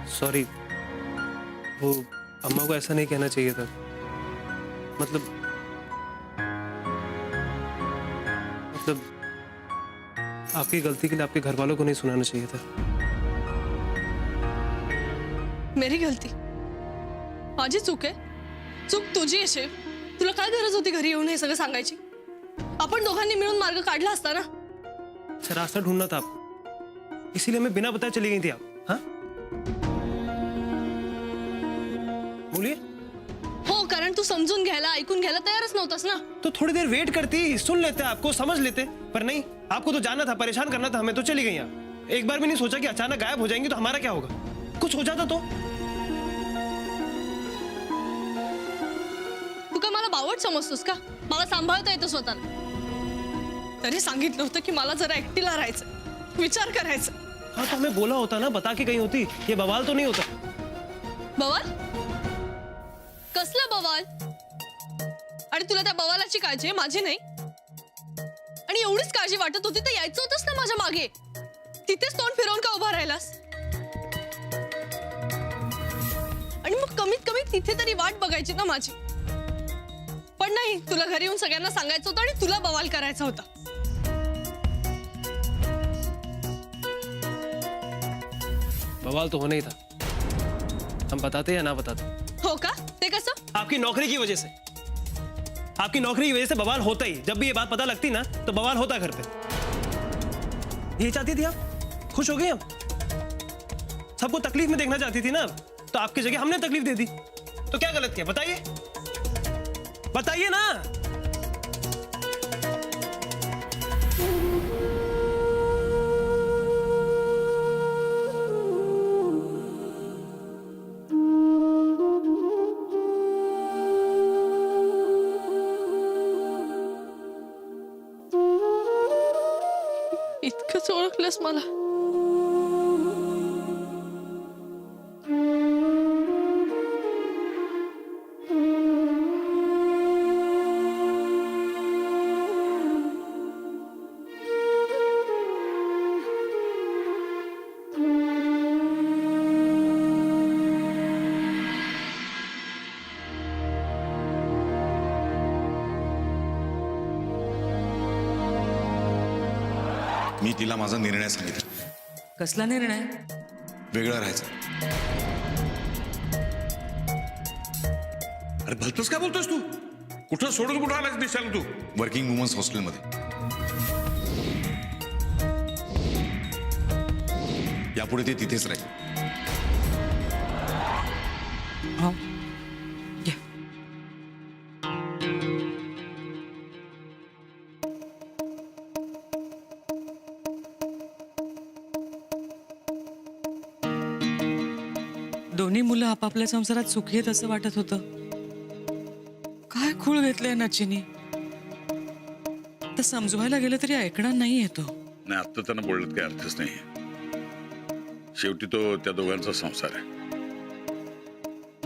Sorry, वो अम्मा को ऐसा नहीं कहना चाहिए था। मतलब मतलब आपकी गलती के लिए आपके घर वालों को नहीं सुनाना चाहिए था। मेरी गलती? माझी चूक आहे? चूक तुझी आहे शेव. तुला काय गरज होती घरी येऊन हे सगळं सांगायची? आपण दोघांनी मिळून मार्ग काढला असता ना. अच्छा, रास्ता ढूंढना था आपको, इसीलिए मैं बिना बताए चली गई थी आप? हाँ, बोलिए। हो, कारण तू समजून घ्यायला ऐकून घ्यायला तयारच नव्हतास ना. तो थोड़ी देर वेट करती, सुन लेते, आपको समझ लेते, पर नहीं, आपको तो जानना था, परेशान करना था हमें, तो चली गई आप। एक बार भी नहीं सोचा कि अचानक गायब हो जाएंगी तो हमारा क्या होगा? कुछ हो जाता तो? तू काय मला बावट समजतोस का? मला सांभाळता येतं स्वतःला. तरी सांगितलं होतं की मला जरा एकटीला राहायचं, विचार करायचं. हाँ, तो हमें बोला होता ना, बता के गई होती, ये बवाल तो नहीं होता। बवाल? कसलं बवाल? आणि तुला त्या बवालाची काळजी आहे, माझी नाही. आणि एवढीच काळजी वाटत होती तर यायचं होतंस ना माझ्या मागे. तिथेच तोंड फिरवून का उभा राहिलास? आणि मग कमीत कमी तिथे तरी वाट बघायची ना माझी. पण नाही, तुला घरी येऊन सगळ्यांना सांगायचं होतं आणि तुला बवाल करायचा होता. बवाल तो होना ही था, हम बताते या ना बताते। हो का? ते कसं? आपकी नौकरी की वजह से, आपकी नौकरी की वजह से बवाल होता ही। जब भी ये बात पता लगती ना तो बवाल होता घर पे। ये चाहती थी आप? खुश हो गई हम? सबको तकलीफ में देखना चाहती थी ना, तो आपकी जगह हमने तकलीफ दे दी, तो क्या गलत किया? बताइए, बताइए ना। इतकंच ओळखलंस मला? मी तिला माझा निर्णय सांगितला. कसला निर्णय? वेगळं राहायचं. अरे भलतंच काय बोलतोस तू? कुठं सोडून कुठं आलास दिशाला तू? वर्किंग वुमन्स हॉस्टेलमध्ये. यापुढे ते तिथेच राहील. हो. ये. दोन्ही मुलं आपापल्या संसारात सुखी आहेत असं वाटत होतं. काय खूळ घेतलंय नचिनी. तर समजवायला गेलं तरी ऐकणार नाही येतो. नाही, आता त्यांना बोलण्यात काही अर्थच नाही. शेवटी तो त्या दोघांचा संसार आहे.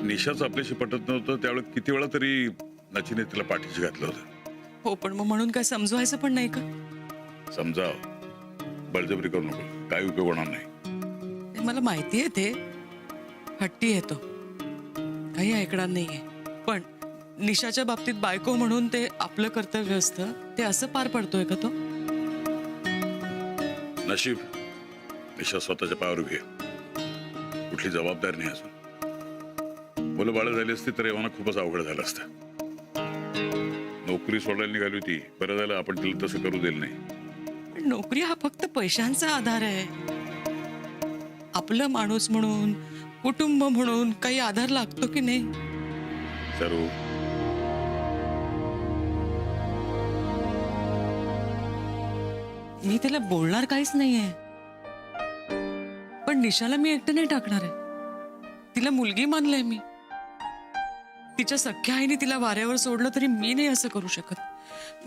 निशाच आपल्याशी पटत नव्हतं त्यावेळेस किती वेळा तरी नचिने तिला पाठीशी घातलं होतं. हो, पण मग म्हणून काय समजवायचं पण नाही का? समजाव, बळजबरी करू नको, काही उपयोग होणार नाही. हे मला माहिती आहे. ते हट्टी येतो, काही ऐकणार नाहीये. पण निशाच्या बाबतीत बायको म्हणून ते आपलं कर्तव्य असतं, ते असं पार पडतोय का तो? नशीब निशा स्वतःच्या पायावर उभी आहे. कुठली जबाबदारी नाही अजून. मुलं बाळ झाली असती तर एव्हाना खूपच अवघड झालं असतं. नोकरी सोडायला निघाली होती, बरं झालं आपण तिला तसं करू दिलं नाही. पण नोकरी हा फक्त पैशांचा आधार आहे. आपलं माणूस म्हणून, कुटुंब म्हणून काही आधार लागतो की नाही? सरू, मी त्याला बोलणार काहीच नाहीये, पण निशाला मी एकटं नाही टाकणार आहे. तिला मुलगी मानलंय मी. तिच्या सख्या आईने तिला वाऱ्यावर सोडलं तरी मी नाही असं करू शकत.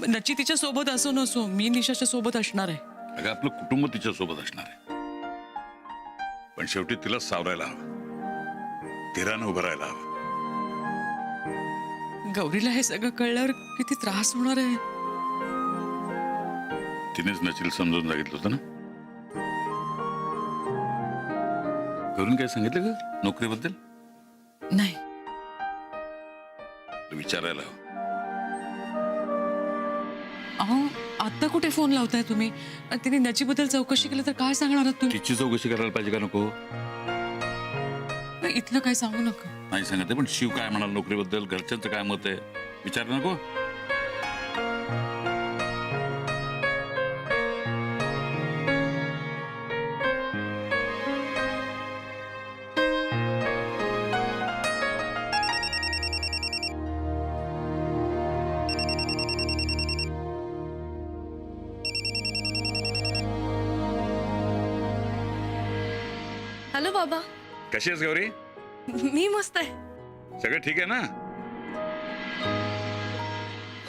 नची तिच्या सोबत असो नसो, मी निशाच्या सोबत असणार आहे. अगं आपलं कुटुंब तिच्या सोबत असणार आहे, पण शेवटी तिला सावरायला हवं, धीरानं उभं राहायला हवं. गौरीला हे सगळं कळल्यावर किती त्रास होणार आहे. तिनेच नचिल समजून सांगितलं होतं ना. घरून काय सांगितलं का नोकरीबद्दल? नाही. विचारायला हवं. अहो आता कुठे फोन लावताय तुम्ही? तिने नचीबद्दल चौकशी केली तर काय सांगणार आहात तुम्ही? तिची चौकशी करायला पाहिजे का नको? इथलं काय सांगू नका. नाही सांगते, पण शिव काय म्हणाल नोकरीबद्दल, घरच्यांचं काय मत आहे विचार नको? हॅलो बाबा. कशी आहेस गौरी? मी मस्त आहे. सगळं ठीक आहे ना?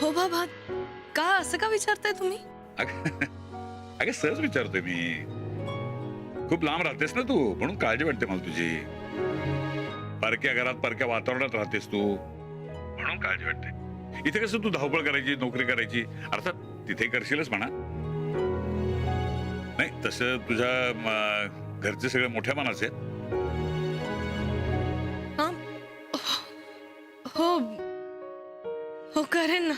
हो बाबा, का असं का विचारताय तुम्ही? अगं सहज विचारतोय मी. खूप लांब राहतेस ना तू, म्हणून काळजी वाटते मला तुझी. परक्या घरात परक्या वातावरणात राहतेस तू, म्हणून काळजी वाटते. इथे कसं तू धावपळ करायची, नोकरी करायची, अर्थात तिथे करशीलच म्हणा. नाही तसं तुझ्या घरचे सगळे मोठ्या मनाचे आहेत. हो हो करेन ना.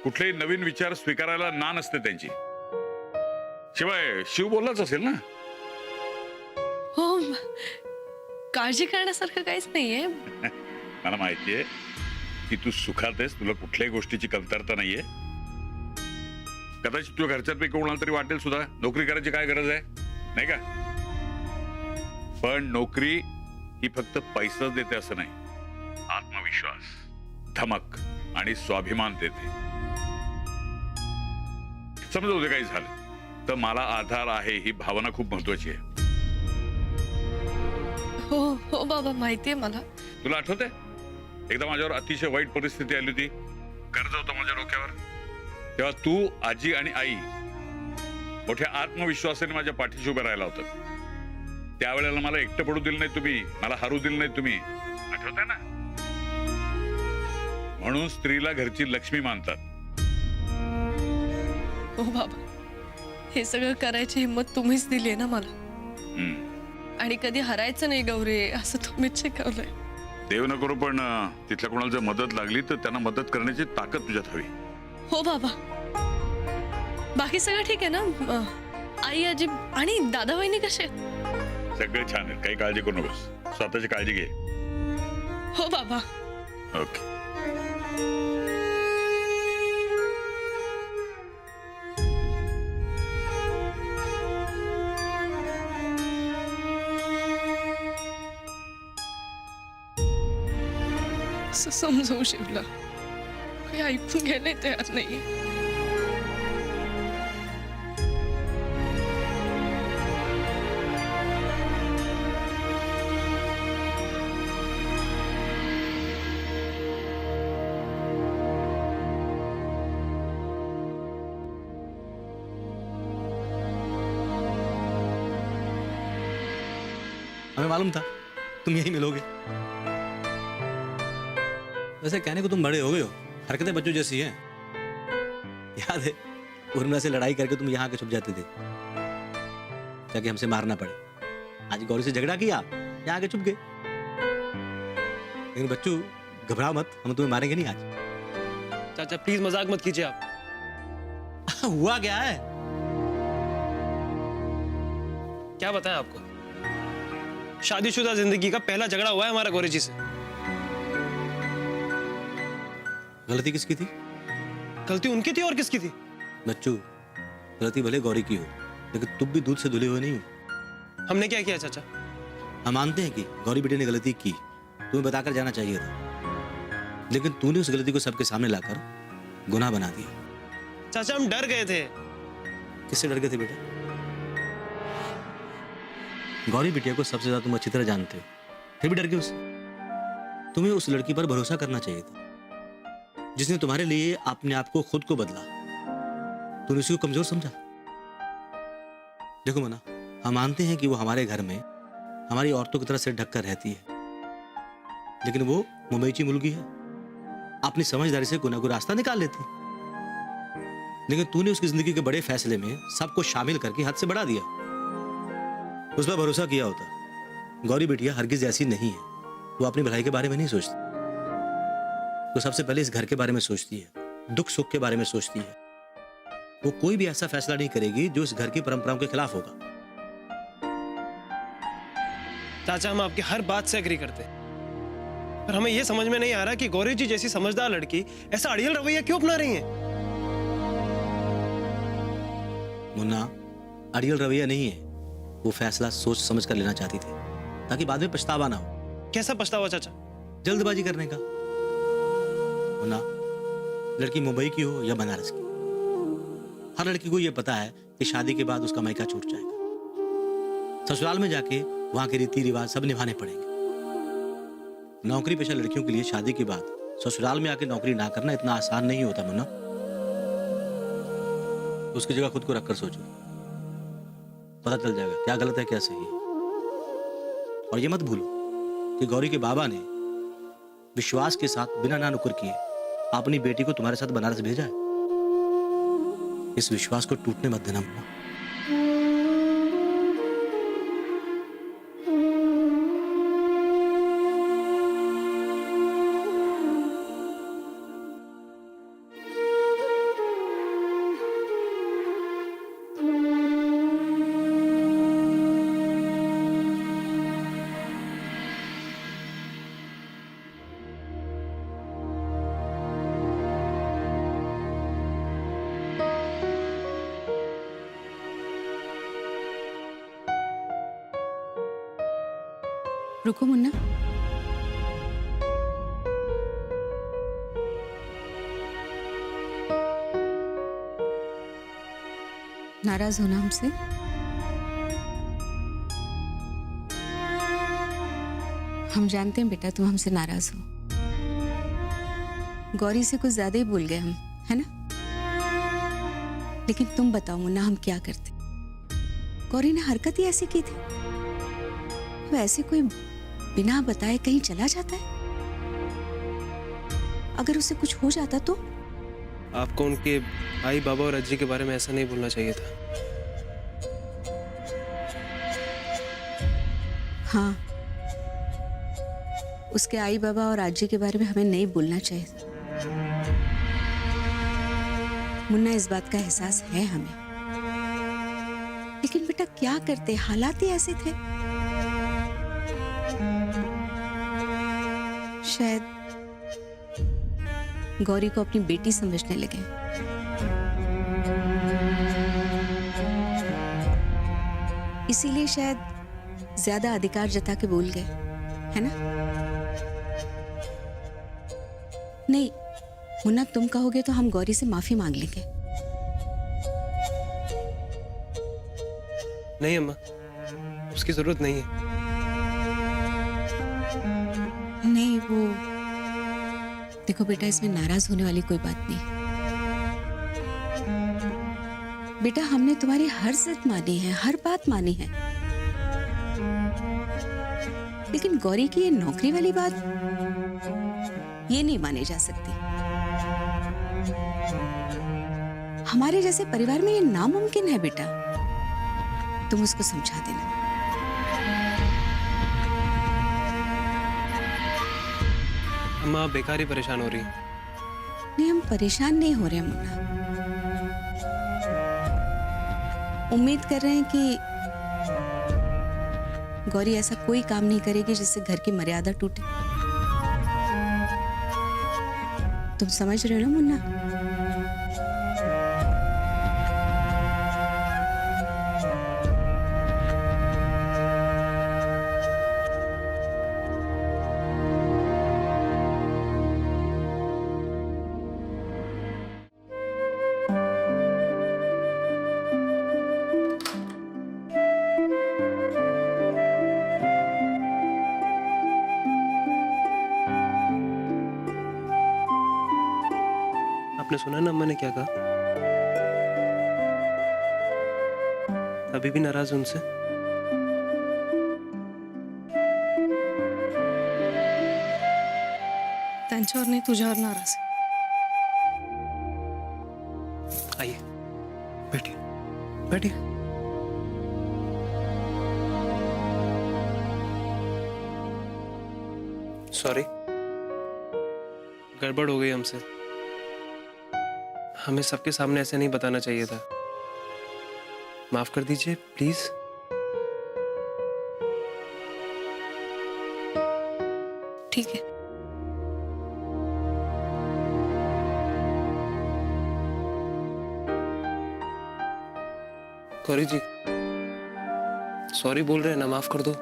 कुठलेही नवीन विचार स्वीकारायला ना नसते त्यांची. शिवाय शिव बोललाच असेल ना? हो, काळजी करण्यासारखं काहीच नाहीये. मला माहितीये की तू सुखात आहेस, तुला कुठल्याही गोष्टीची कमतरता नाहीये. कदाचित तुझ्या घरच्यांपैकी कोणाला तरी वाटेल सुद्धा नोकरी करायची काय गरज आहे, नाही का? पण नोकरी ही फक्त पैसाच देते असं नाही. आत्मविश्वास, धमक आणि स्वाभिमान देते. समजा उद्या काही झालं तर मला आधार आहे ही भावना खूप महत्वाची आहे. हो हो बाबा, माहितीये मला. तुला आठवतंय एकदा माझ्यावर अतिशय वाईट परिस्थिती आली होती, कर्ज होतं माझ्या डोक्यावर. तेव्हा तू, आजी आणि आई मोठ्या आत्मविश्वासाने माझ्या पाठीशी उभे राहिला होता. त्यावेळेला मला एकटं पडू दिलं नाही तुम्ही, मला हरू दिलं नाही तुम्ही. आठवतंय ना? म्हणून स्त्रीला घरची लक्ष्मी मानतात. हो बाबा, हे सगळं करायची हिंमत तुम्हीच दिली आहे ना मला. आणि कधी हरायचं नाही गौरी, असं तुम्हीच शिकवलंय. देव न करू, पण तिथल्या कोणाला जर मदत लागली तर त्यांना मदत करण्याची ताकद तुझ्यात हवी. हो बाबा. बाकी सगळं ठीक आहे ना? आई, आजी आणि दादा वहिनी कसे आहेत? सगळे छान आहेत, काही काळजी करू नकोस. स्वतःची काळजी घे. हो बाबा. ओके. असं समजावू शिवला, काही ऐकून घ्यायला तयार नाहीये. हमें मालूम था तुम यही मिलोगे. वैसे कहने को तुम बड़े हो गए हो, हरकतें बच्चों जैसी हैं. याद है उर्मिला से लड़ाई करके तुम यहाँ के छुप जाते थे, ताकि हमसे मारना पड़े. आज गौरी से झगड़ा किया, यहाँ के छुप गए. लेकिन बच्चू घबराओ मत, हम तुम्हें मारेंगे नहीं आज. चाचा प्लीज मजाक मत कीजिए आप. हुआ क्या है? क्या बताएं आपको, शादीशुदा जिंदगी का पहला झगड़ा हुआ है हमारा गौरी जी से. गलती किसकी थी? गलती उनकी थी और किसकी थी? बच्चू गलती भले गौरी की हो, लेकिन तुम भी दूध से धुले हुए नहीं हो. हमने क्या किया चाचा? हम मानते हैं कि गौरी बेटे ने गलती की, तुम्हें बताकर जाना चाहिए था, लेकिन तूने उस गलती को सबके सामने लाकर गुनाह बना दिया. चाचा हम डर गए थे. किससे डर गए थे बेटा? गौरी बिटिया को सबसे ज्यादा तुम अच्छी तरह जानते हो, फिर भी डर गए उससे. तुम्हें उस लड़की पर भरोसा करना चाहिए था, जिसने तुम्हारे लिए अपने आप को खुद को बदला. तूने उसी को कमजोर समझा. देखो मना, हम मानते हैं कि वो हमारे घर में हमारी औरतों की तरह सिर ढककर रहती है, लेकिन वो मुंबईची मुलगी है, अपनी समझदारी से कोई ना कोई रास्ता निकाल लेती. लेकिन तूने उसकी जिंदगी के बड़े फैसले में सबको शामिल करके हद से बढ़ा दिया. उस पर भरोसा किया होता गौरी बिटिया हरगिज ऐसी नहीं है। वो अपनी भलाई के बारे में नहीं सोचती। वो सबसे पहले इस घर के बारे में सोचती है, दुख सुख के बारे में सोचती है। वो कोई भी ऐसा फैसला नहीं करेगी जो इस घर की परंपराओं के खिलाफ होगा। चाचा, हम आपकी हर बात से एग्री करते हैं, पर हमें यह समझ में नहीं आ रहा कि गौरी जी जैसी समझदार लड़की ऐसा अड़ियल रवैया क्यों अपना रही है। मुन्ना, अड़ियल रवैया नहीं है। वो फैसला सोच समझ कर लेना चाहती थी ताकि बाद में पछतावा ना हो। कैसा पछतावा चाचा? जल्दबाजी करने का। मुन्ना, लड़की मुंबई की हो या बनारस की, हर लड़की को यह पता है कि शादी के बाद उसका मायका छूट जाएगा। ससुराल में जाके वहां के रीति रिवाज सब निभाने पड़ेंगे। नौकरी पेशा लड़कियों के लिए शादी के बाद ससुराल में आके नौकरी ना करना इतना आसान नहीं होता मुन्ना। उसकी जगह खुद को रखकर सोचो, पता चल जाएगा क्या गलत है क्या सही है। और ये मत भूलो कि गौरी के बाबा ने विश्वास के साथ बिना ना नुकर किए अपनी बेटी को तुम्हारे साथ बनारस भेजा है। इस विश्वास को टूटने मत देना मुन्ना। रुको मुन्ना, नाराज हो ना हमसे? हम जानते हैं बेटा तुम हमसे नाराज हो। गौरी से कुछ ज्यादा ही भूल गए हम, है ना? लेकिन तुम बताओ मुन्ना, हम क्या करते? गौरी ने हरकत ही ऐसी की थी। वैसे कोई बिना बताए कहीं चला जाता है? अगर उसे कुछ हो जाता तो? आपको उनके भाई, बाबा और अज्जी के बारे में ऐसा नहीं बोलना चाहिए था। हाँ, उसके आई बाबा और आजी के बारे में हमें नहीं बोलना चाहिए था। मुन्ना, इस बात का एहसास है हमें, लेकिन बेटा क्या करते, हालात ही ऐसे थे। शायद गौरी को अपनी बेटी समझने लगे। इसीलिए शायद ज्यादा अधिकार जता के बोल गए, है ना? नहीं मुन्ना, तुम कहोगे तो हम गौरी से माफी मांग लेंगे। नहीं अम्मा, उसकी जरूरत नहीं है। नहीं, वो देखो बेटा, इसमें नाराज होने वाली कोई बात नहीं। बेटा, हमने तुम्हारी हर जिद मानी है, हर बात मानी है, लेकिन गौरी की ये नौकरी वाली बात, ये नहीं मानी जा सकती। हमारे जैसे परिवार में ये नामुमकिन है बेटा। तुम उसको समझा देना। अम्मा, आप बेकार ही परेशान हो रही हैं। नहीं, हम परेशान नहीं हो रहे हैं मुन्ना। उम्मीद कर रहे हैं कि गौरी ऐसा कोई काम नहीं करेगी जिससे घर की मर्यादा टूटे। तुम समझ रहे हो ना मुन्ना? आपने सुना ना अम्मा ने क्या कहा? अभी भी नाराज उनसे? त्यांच्यावर नाही, तुझ्यावर नाराज आहे. आइए, बैठिए बैठिए। सॉरी, गड़बड़ हो गई हमसे। हमें सबके सामने ऐसे नहीं बताना चाहिए था। माफ कर दीजिए प्लीज। ठीक है। गौरी जी, सॉरी बोल रहे हैं ना, माफ कर दो।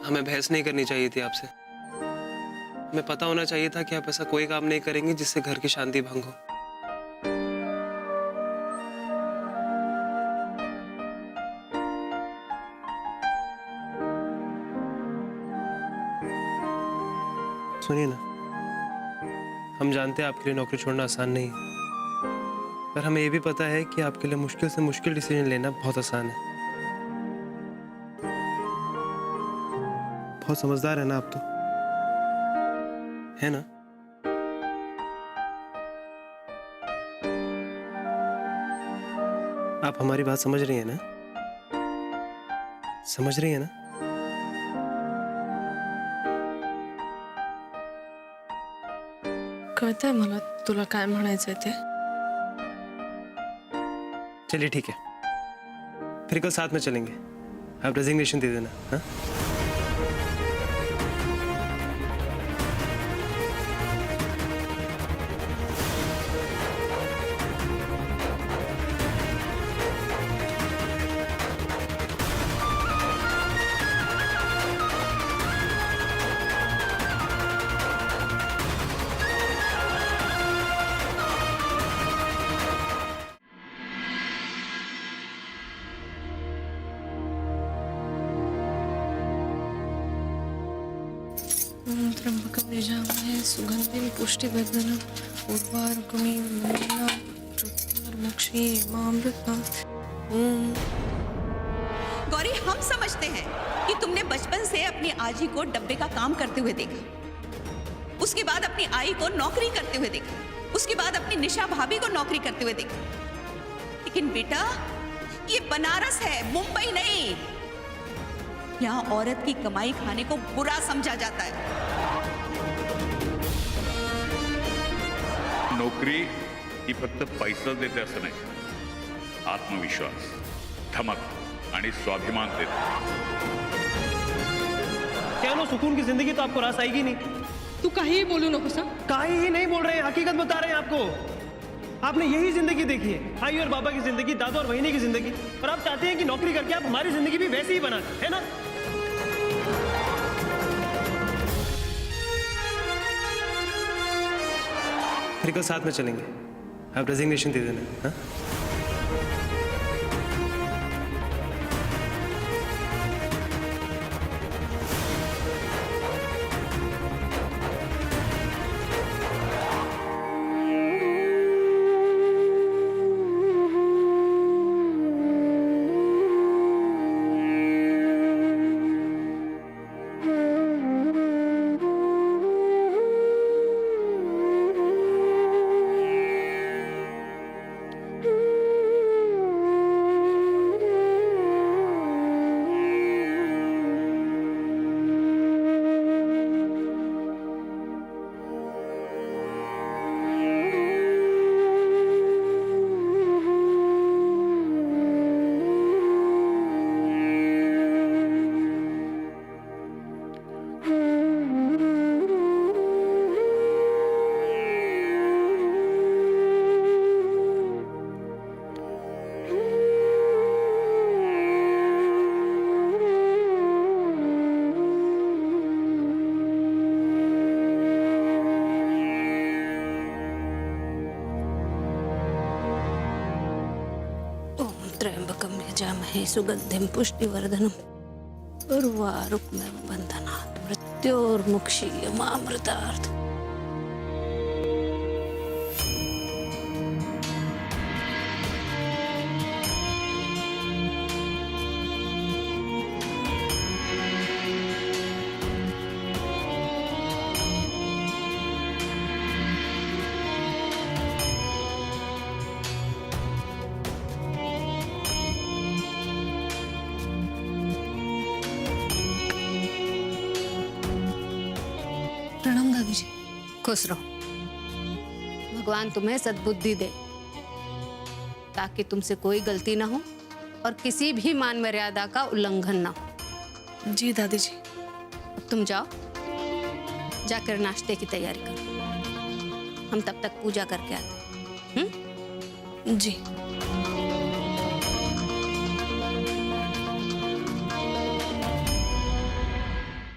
हमें बहस नहीं करनी चाहिए थी आपसे। हमें पता होना चाहिए था कि आप ऐसा कोई काम नहीं करेंगे जिससे घर की शांति भंग हो। सुनिए ना, हम जानते हैं आपके लिए नौकरी छोड़ना आसान नहीं है, पर हमें यह भी पता है कि आपके लिए मुश्किल से मुश्किल डिसीजन लेना बहुत आसान है। बहुत समझदार है ना आप तो, है ना? आप हमारी बात समझ रही हैं ना? समझ रही हैं ना? कळतंय मला तुला काय म्हणायचंय ते। चलिए ठीक है, फिर कल साथ में चलेंगे। आप रेजिग्नेशन दे देना। हाँ? त्र्यंबकं यजामहे सुगन्धिं पुष्टिवर्धनम् उर्वारुकमिव मृत्युर्मुक्षीयमामृतम्। गौरी, हम समझते हैं कि तुमने बचपन से अपनी आजी को डब्बे का काम करते हुए देखा, उसके बाद अपनी आई को नौकरी करते हुए देखा, उसके बाद अपनी निशा भाभी को नौकरी करते हुए देखा। लेकिन बेटा, ये बनारस है, मुंबई नहीं। यहाँ औरत की कमाई खाने को बुरा समझा जाता है। नोकरी ही फक्त पैसा देते असं नाही, आत्मविश्वास, धमक आणि स्वाभिमान देते। क्या नो सुकून की जिंदगी तो आपको रास आएगी नहीं। तू काहीही बोलू नकोस हं? काहे ही नहीं बोल रहे हैं, हकीकत बता रहे हैं आपको। आपने यही जिंदगी देखी है, आई और बाबा की जिंदगी, दादा और बहिनी की जिंदगी, और आप चाहते हैं कि नौकरी करके आप हमारी जिंदगी भी वैसे ही बना दें, है ना? फिर कल साथ में चलेंगे। आप रेजिग्नेशन दे देना। हाँ? त्र्यंबकं यजामहे सुगन्धिं पुष्टिवर्धनम् उर्वारुकमिव बन्धनात् मृत्योर्मुक्षीयमामृतात्। खुश रहो। भगवान तुम्हें सद्बुद्धि दे ताकि तुमसे कोई गलती ना हो और किसी भी मान मर्यादा का उल्लंघन ना हो। जी दादी जी। अब तुम जाओ, जाकर नाश्ते की तैयारी करो। हम तब तक पूजा करके आते हैं। जी।